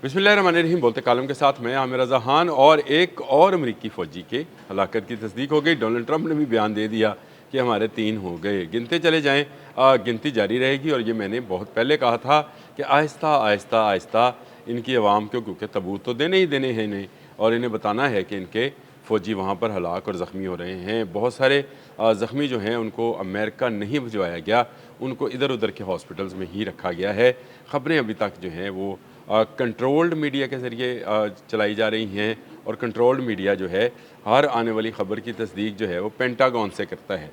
बिस्मिल्लाहिर्रहमानिर्रहीम बोलते कालम के साथ मैं आमिर रज़ा खान और एक और अमरीकी फ़ौजी के हलाकत की तस्दीक हो गई। डोनाल्ड ट्रंप ने भी बयान दे दिया कि हमारे 3 हो गए। गिनते चले जाएँ, गिनती जारी रहेगी। और ये मैंने बहुत पहले कहा था कि आहिस्ता आहिस्ता आहिस्ता इनकी आवाम को, क्योंकि तबूत तो देने ही देने हैं इन्हें, और इन्हें बताना है कि इनके फ़ौजी वहाँ पर हलाक और ज़ख्मी हो रहे हैं। बहुत सारे ज़ख्मी जो हैं उनको अमेरिका नहीं भिजवाया गया, उनको इधर उधर के हॉस्पिटल्स में ही रखा गया है। ख़बरें अभी तक जो हैं वो कंट्रोल्ड मीडिया के ज़रिए चलाई जा रही हैं, और कंट्रोल्ड मीडिया जो है हर आने वाली ख़बर की तस्दीक जो है वो पेंटागन से करता है।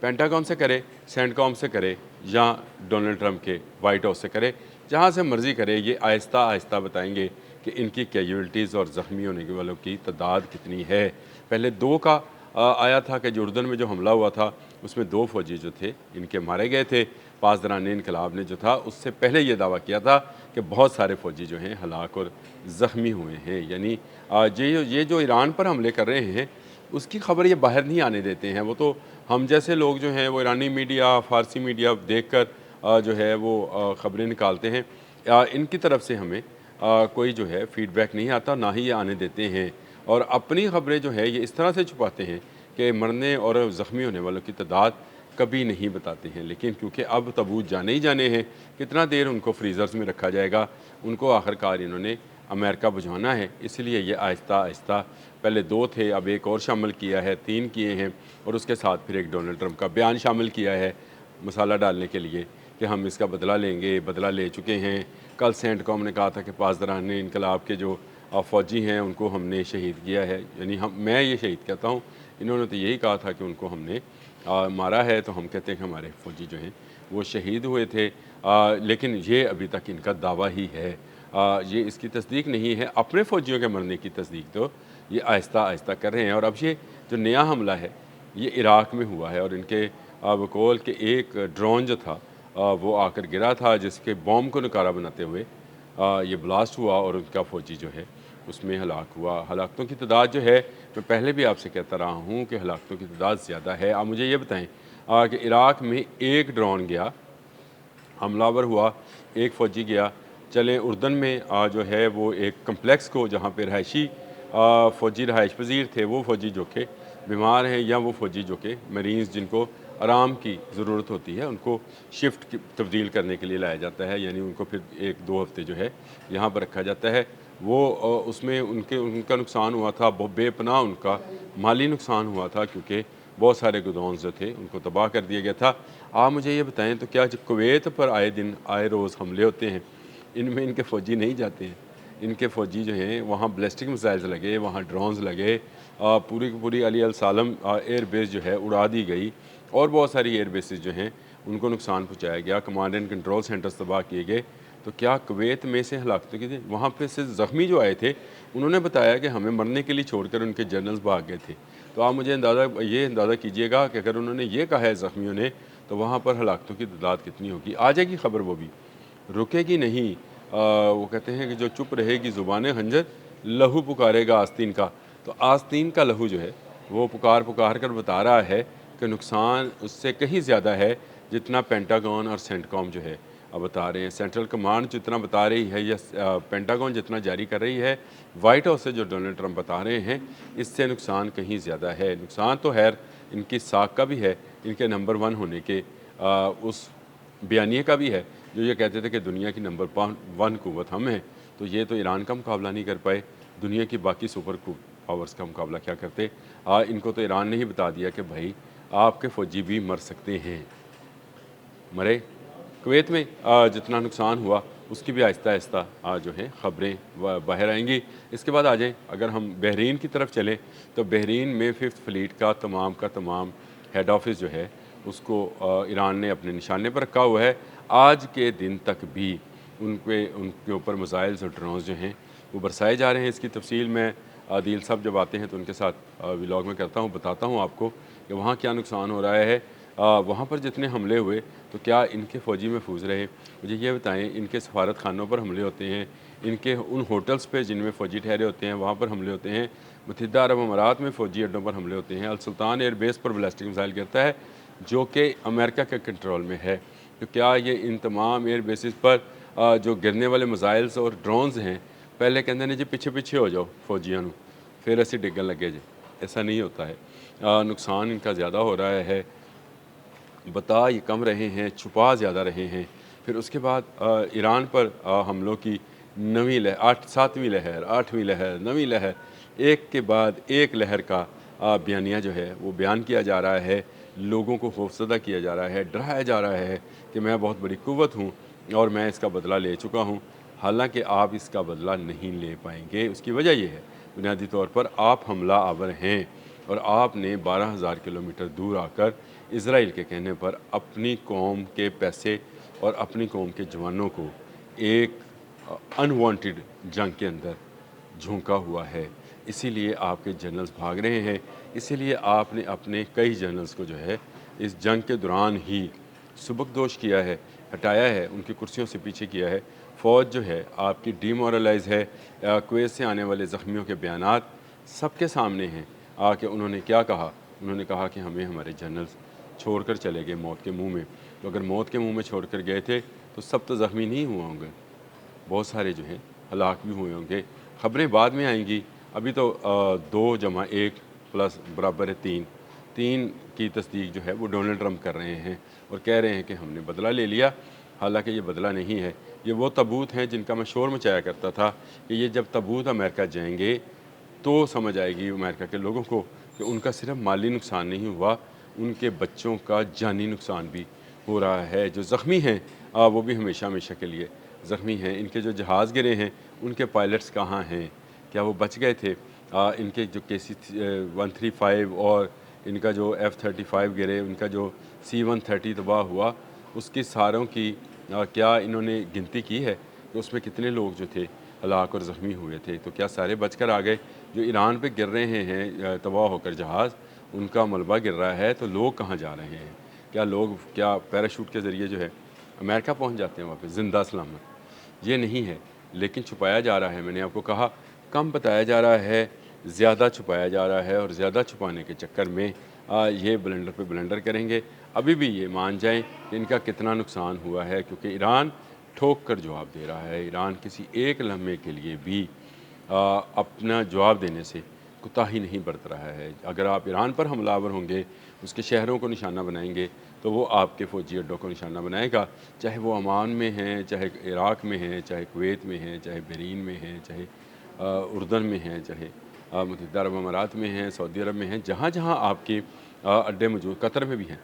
पेंटागन से करे, सेंटकॉम से करे, या डोनाल्ड ट्रंप के वाइट हाउस से करे, जहाँ से मर्ज़ी करे, ये आहिस्ता आहिस्ता बताएंगे कि इनकी कैजुअल्टीज़ और ज़ख्मी होने के वालों की तादाद कितनी है। पहले 2 का आया था कि जॉर्डन में जो हमला हुआ था उसमें 2 फ़ौजी जो थे इनके मारे गए थे। पासदारान इनकलाब ने जो था उससे पहले ये दावा किया था कि बहुत सारे फ़ौजी जो हैं हलाक और ज़ख्मी हुए हैं। यानी ये जो ईरान पर हमले कर रहे हैं उसकी ख़बर ये बाहर नहीं आने देते हैं। वो तो हम जैसे लोग जो हैं वो ईरानी मीडिया, फ़ारसी मीडिया देख कर जो है वो ख़बरें निकालते हैं। इनकी तरफ से हमें कोई जो है फ़ीडबैक नहीं आता, ना ही ये आने देते हैं। और अपनी ख़बरें जो है ये इस तरह से छुपाते हैं कि मरने और ज़ख्मी होने वालों की तादाद कभी नहीं बताते हैं। लेकिन क्योंकि अब तबूत जाने ही जाने हैं, कितना देर उनको फ्रीज़र्स में रखा जाएगा, उनको आखिरकार इन्होंने अमेरिका भिजवाना है। इसलिए ये आहिस्ता आहिस्ता, पहले 2 थे, अब एक और शामिल किया है, 3 किए हैं, और उसके साथ फिर एक डोनाल्ड ट्रंप का बयान शामिल किया है मसाला डालने के लिए कि हम इसका बदला लेंगे, बदला ले चुके हैं। कल सेंटकॉम ने कहा था कि पासदारान इनकलाब के जो फ़ौजी हैं उनको हमने शहीद किया है। यानी मैं ये शहीद कहता हूँ, इन्होंने तो यही कहा था कि उनको हमने मारा है, तो हम कहते हैं कि हमारे फ़ौजी जो हैं वो शहीद हुए थे। लेकिन ये अभी तक इनका दावा ही है, ये इसकी तस्दीक नहीं है। अपने फ़ौजियों के मरने की तस्दीक तो ये आहिस्ता आहिस्ता कर रहे हैं। और अब ये जो नया हमला है ये इराक़ में हुआ है, और इनके बकौल के एक ड्रोन जो था वो आकर गिरा था, जिसके बॉम्ब को नकारा बनाते हुए ये ब्लास्ट हुआ, और उनका फ़ौजी जो है उसमें हलाक हुआ। हलाकतों की तादाद जो है, मैं पहले भी आपसे कहता रहा हूँ कि हलाकतों की तादाद ज़्यादा है। आप मुझे ये बताएं कि इराक़ में एक ड्रोन गया, हमलावर हुआ, एक फ़ौजी गया। चलें उर्दन में जो है वो एक कम्प्लेक्स को, जहाँ पे रहायशी फ़ौजी रहायश पज़ीर थे, वो फ़ौजी जो कि बीमार हैं, या वो फ़ौजी जो कि मरीज़ जिनको आराम की ज़रूरत होती है, उनको शिफ्ट की तब्दील करने के लिए लाया जाता है। यानी उनको फिर 1-2 हफ़्ते जो है यहाँ पर रखा जाता है। वो उसमें उनका नुकसान हुआ था, बेपनाह उनका माली नुकसान हुआ था, क्योंकि बहुत सारे गोडाउन्स जो थे उनको तबाह कर दिया गया था। आप मुझे ये बताएं, तो क्या जो कुवैत पर आए दिन आए रोज़ हमले होते हैं, इनमें इनके फ़ौजी नहीं जाते हैं? इनके फ़ौजी जो हैं वहाँ बैलिस्टिक मिसाइल्स लगे, वहाँ ड्रोन्स लगे, पूरी की पूरी अली अल सालम एयर बेस जो है उड़ा दी गई, और बहुत सारी एयर बेसेस जो हैं उनको नुकसान पहुँचाया गया, कमांड एंड कंट्रोल सेंटर्स तबाह किए गए। तो क्या कुवैत में से हलाकतों की वहाँ पे से ज़ख्मी जो आए थे उन्होंने बताया कि हमें मरने के लिए छोड़कर उनके जनरल्स भाग गए थे। तो आप मुझे ये अंदाज़ा कीजिएगा कि अगर उन्होंने ये कहा है ज़ख्मियों ने, तो वहाँ पर हलाकतों की तादाद कितनी होगी। आ जाएगी ख़बर, वो भी रुकेगी नहीं। वो कहते हैं कि जो चुप रहेगी ज़ुबान खंजर, लहू पुकारेगा आस्तीन का। तो आस्तीन का लहू जो है वो पुकार पुकार कर बता रहा है कि नुकसान उससे कहीं ज़्यादा है जितना पेंटागन और सेंटकॉम जो है अब बता रहे हैं। सेंट्रल कमांड जितना बता रही है, या पेंटागन जितना जारी कर रही है, वाइट हाउस से जो डोनाल्ड ट्रंप बता रहे हैं, इससे नुकसान कहीं ज़्यादा है। नुकसान तो खैर इनकी साख का भी है, इनके नंबर 1 होने के उस बयानिए का भी है, जो ये कहते थे कि दुनिया की नंबर 1 कुव्वत हम हैं। तो ये तो ईरान का मुकाबला नहीं कर पाए, दुनिया की बाकी सुपर पावर्स का मुकाबला क्या करते। इनको तो ईरान ने ही बता दिया कि भाई आपके फ़ौजी भी मर सकते हैं। मरे। कुवैत में जितना नुकसान हुआ उसकी भी आहिस्ता आहिस्ता जो है ख़बरें बाहर आएंगी। इसके बाद आ जाएँ, अगर हम बहरीन की तरफ चलें, तो बहरीन में 5th फ्लीट का तमाम हेड ऑफिस जो है उसको ईरान ने अपने निशाने पर रखा हुआ है। आज के दिन तक भी उनके ऊपर मिसाइल्स और ड्रोन्स जो हैं वो बरसाए जा रहे हैं। इसकी तफसील मैं आदिल साहब जब आते हैं तो उनके साथ व्लॉग में करता हूँ, बताता हूँ आपको कि वहाँ क्या नुकसान हो रहा है। वहाँ पर जितने हमले हुए, तो क्या इनके फ़ौजी महफूज रहे? मुझे ये बताएं, इनके सफारत खानों पर हमले होते हैं, इनके उन होटल्स पे जिनमें फ़ौजी ठहरे होते हैं वहाँ पर हमले होते हैं, मुत्तहिदा अरब अमारात में फ़ौजी अड्डों पर हमले होते हैं, अल सुल्तान एयरबेस पर बैलिस्टिक मिसाइल गिरता है जो कि अमेरिका के कंट्रोल में है। तो क्या ये इन तमाम एयर बेसिस पर जो गिरने वाले मिसाइल्स और ड्रोन्स हैं, पहले कहते ने जी पीछे पीछे हो जाओ फौजियों नू, फिर असी डिगन लगे जे। ऐसा नहीं होता है। नुकसान इनका ज़्यादा हो रहा है, बता ये कम रहे हैं, छुपा ज़्यादा रहे हैं। फिर उसके बाद ईरान पर हमलों की नवीं लहर, 7वीं लहर, 8वीं लहर, नवीं लहर, एक के बाद एक लहर का बयानिया जो है वो बयान किया जा रहा है। लोगों को खौफज़दा किया जा रहा है, डराया जा रहा है कि मैं बहुत बड़ी क़ुव्वत हूँ और मैं इसका बदला ले चुका हूँ। हालांकि आप इसका बदला नहीं ले पाएंगे। उसकी वजह यह है, बुनियादी तौर पर आप हमला आवर हैं और आपने 12,000 किलोमीटर दूर आकर इसराइल के कहने पर अपनी कौम के पैसे और अपनी कौम के जवानों को एक अनवांटेड जंग के अंदर झोंका हुआ है। इसीलिए आपके जनरल्स भाग रहे हैं। इसीलिए आपने अपने कई जनरल्स को जो है इस जंग के दौरान ही सुबकदोश किया है, हटाया है, उनकी कुर्सियों से पीछे किया है। फ़ौज जो है आपकी डीमोरलाइज़ है। कुवैत से आने वाले ज़ख्मियों के बयानात सबके सामने हैं। आके उन्होंने क्या कहा? उन्होंने कहा कि हमें हमारे जनरल्स छोड़कर चले गए मौत के मुंह में। तो अगर मौत के मुंह में छोड़कर गए थे तो सब तो ज़ख्मी नहीं हुए होंगे, बहुत सारे जो हैं हलाक भी हुए होंगे। ख़बरें बाद में आएंगी। अभी तो 2 जमा 1 प्लस बराबर है 3, 3 की तस्दीक जो है वो डोनाल्ड ट्रंप कर रहे हैं और कह रहे हैं कि हमने बदला ले लिया। हालांकि ये बदला नहीं है, ये वो तबूत हैं जिनका मैं शोर मचाया करता था कि ये जब तबूत अमेरिका जाएंगे तो समझ आएगी अमेरिका के लोगों को कि उनका सिर्फ माली नुकसान नहीं हुआ, उनके बच्चों का जानी नुकसान भी हो रहा है। जो ज़ख्मी हैं वो भी हमेशा हमेशा के लिए ज़ख्मी हैं। इनके जो जहाज़ गिरे हैं उनके पायलट्स कहाँ हैं? क्या वो बच गए थे? इनके जो KC 135 और इनका जो F-35 गिरे, उनका जो C-130 तबाह हुआ, उसकी सारों की क्या इन्होंने गिनती की है कि उसमें कितने लोग जो थे हलाक और ज़ख्मी हुए थे? तो क्या सारे बच कर आ गए? जो ईरान पे गिर रहे हैं तबाह होकर जहाज़, उनका मलबा गिर रहा है, तो लोग कहाँ जा रहे हैं? क्या लोग पैराशूट के ज़रिए जो है अमेरिका पहुँच जाते हैं वहाँ पे ज़िंदा सलामत? ये नहीं है, लेकिन छुपाया जा रहा है। मैंने आपको कहा कम बताया जा रहा है, ज़्यादा छुपाया जा रहा है और ज़्यादा छुपाने के चक्कर में ये ब्लेंडर पे ब्लेंडर करेंगे। अभी भी ये मान जाएं कि इनका कितना नुकसान हुआ है, क्योंकि ईरान ठोक कर जवाब दे रहा है। ईरान किसी एक लम्हे के लिए भी अपना जवाब देने से कोताही नहीं बरत रहा है। अगर आप ईरान पर हमलावर होंगे, उसके शहरों को निशाना बनाएंगे, तो वो आपके फ़ौजी अड्डों को निशाना बनाएगा, चाहे वो ओमान में हैं, चाहे इराक़ में हैं, चाहे कुवैत में हैं, चाहे बहरीन में हैं, चाहे उर्दन में हैं, चाहे मुत्तहिदा अरब अमारात में हैं, सऊदी अरब में हैं। जहाँ जहाँ आपके अड्डे मौजूद, कतर में भी हैं,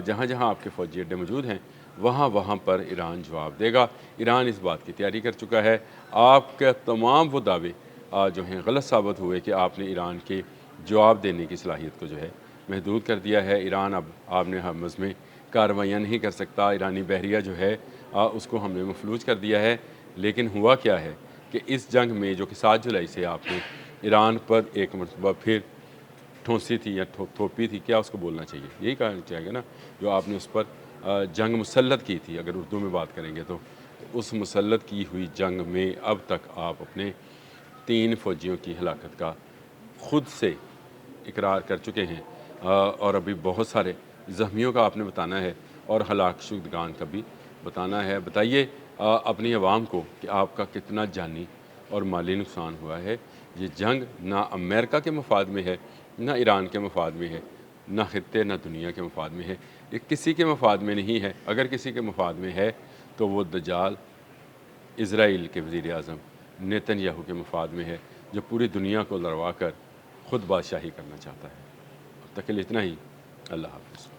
जहाँ जहाँ आपके फ़ौजी अड्डे मौजूद हैं, वहाँ वहाँ पर ईरान जवाब देगा। ईरान इस बात की तैयारी कर चुका है। आपके तमाम वो दावे जो हैं गलत साबित हुए कि आपने ईरान के जवाब देने की सलाहियत को जो है महदूद कर दिया है। ईरान अब आपने हमज़ में कार्रवाइयाँ नहीं कर सकता। ईरानी बहरिया जो है उसको हमने मफलूज कर दिया है। लेकिन हुआ क्या है कि इस जंग में जो कि 7 जुलाई से आपने ईरान पर एक मरतबा फिर ठोंसी थी या थोपी थी, क्या उसको बोलना चाहिए, यही कहना चाहिए ना, जो आपने उस पर जंग मुसल्लत की थी, अगर उर्दू में बात करेंगे तो उस मुसल्लत की हुई जंग में अब तक आप अपने 3 फ़ौजियों की हलाकत का खुद से इकरार कर चुके हैं और अभी बहुत सारे ज़ख्मियों का आपने बताना है और हलाक शुदगान का भी बताना है। बताइए अपनी आवाम को कि आपका कितना जानी और माली नुकसान हुआ है। ये जंग ना अमेरिका के मफाद में है, ना ईरान के मफाद में है, ना खित्ते ना दुनिया के मफाद में है। ये किसी के मफाद में नहीं है। अगर किसी के मफाद में है तो वो दज्जाल इज़राइल के वज़ीर आज़म नेतन्याहू के मफाद में है, जो पूरी दुनिया को लड़वा कर ख़ुद बादशाही करना चाहता है। अब तक के लिए इतना ही। अल्लाह हाफ़िज़।